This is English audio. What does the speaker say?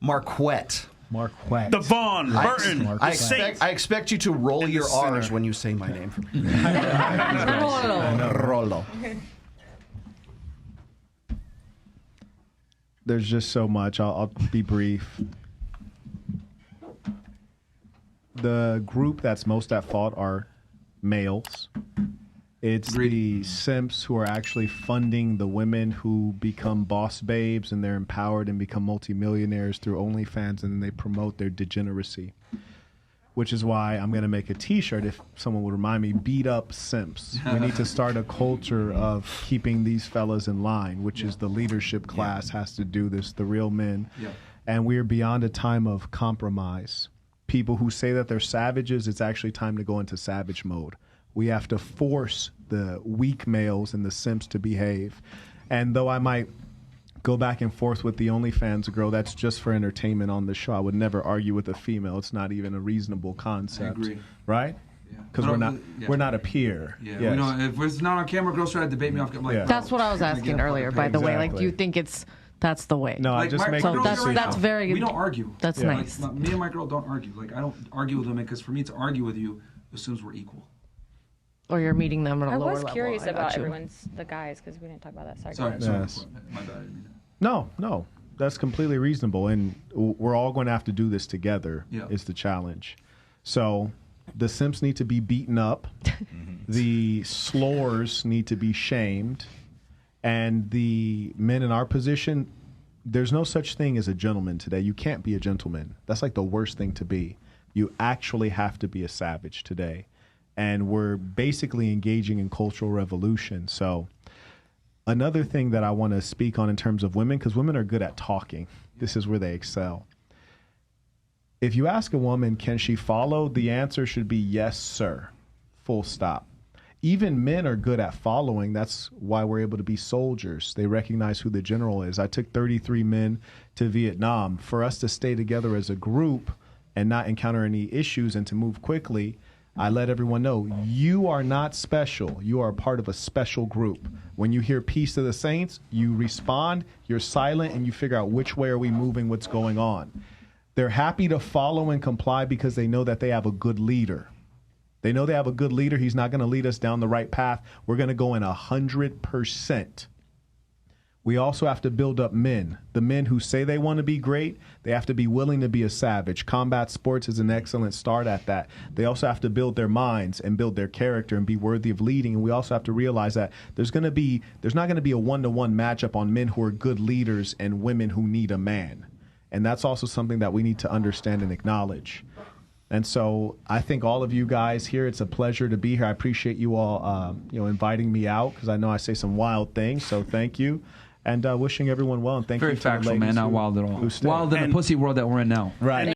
Marquett. Davon, Burton, I expect you to roll your R's when you say my name. Rollo. There's just so much. I'll be brief. The group that's most at fault are males. It's the simps who are actually funding the women who become boss babes, and they're empowered and become multimillionaires through OnlyFans, and then they promote their degeneracy. Which is why I'm going to make a T-shirt, if someone would remind me, beat up simps. We need to start a culture of keeping these fellas in line, which is the leadership class has to do this, the real men. And we're beyond a time of compromise. People who say that they're savages, it's actually time to go into savage mode. We have to force the weak males and the simps to behave. And though I might go back and forth with the OnlyFans girl, that's just for entertainment on the show. I would never argue with a female. It's not even a reasonable concept. I agree. Right? Because we're not a peer. Yeah. Yes. If it's not on camera, girls try to debate me off. I'm like, that's what I was asking earlier, by the way. Like, do you think that's the way? No, I just make so that's very good. We don't argue. That's nice. Like, me and my girl don't argue. Like, I don't argue with women because for me to argue with you assumes we're equal. Or you're meeting them at a lower level. I was curious about the guys, because we didn't talk about that. Sorry. Yes. My bad. No, that's completely reasonable, and we're all going to have to do this together. Is the challenge. So the simps need to be beaten up, the slores need to be shamed, and the men in our position, there's no such thing as a gentleman today. You can't be a gentleman. That's like the worst thing to be. You actually have to be a savage today. And we're basically engaging in cultural revolution. So another thing that I want to speak on in terms of women, because women are good at talking. This is where they excel. If you ask a woman, can she follow? The answer should be yes, sir. Full stop. Even men are good at following. That's why we're able to be soldiers. They recognize who the general is. I took 33 men to Vietnam. For us to stay together as a group and not encounter any issues and to move quickly, I let everyone know, you are not special. You are a part of a special group. When you hear Peace to the Saints, you respond, you're silent, and you figure out which way are we moving, what's going on. They're happy to follow and comply because they know that they have a good leader. They know they have a good leader. He's not going to lead us down the right path. We're going to go in 100%. We also have to build up men. The men who say they want to be great, they have to be willing to be a savage. Combat sports is an excellent start at that. They also have to build their minds and build their character and be worthy of leading. And we also have to realize that there's not going to be a one-to-one matchup on men who are good leaders and women who need a man. And that's also something that we need to understand and acknowledge. And so I think all of you guys here, it's a pleasure to be here. I appreciate you all inviting me out because I know I say some wild things. So thank you. And wishing everyone well, and thank you. Very factual, man. Not wild at all. Wild in the pussy world that we're in now. Right.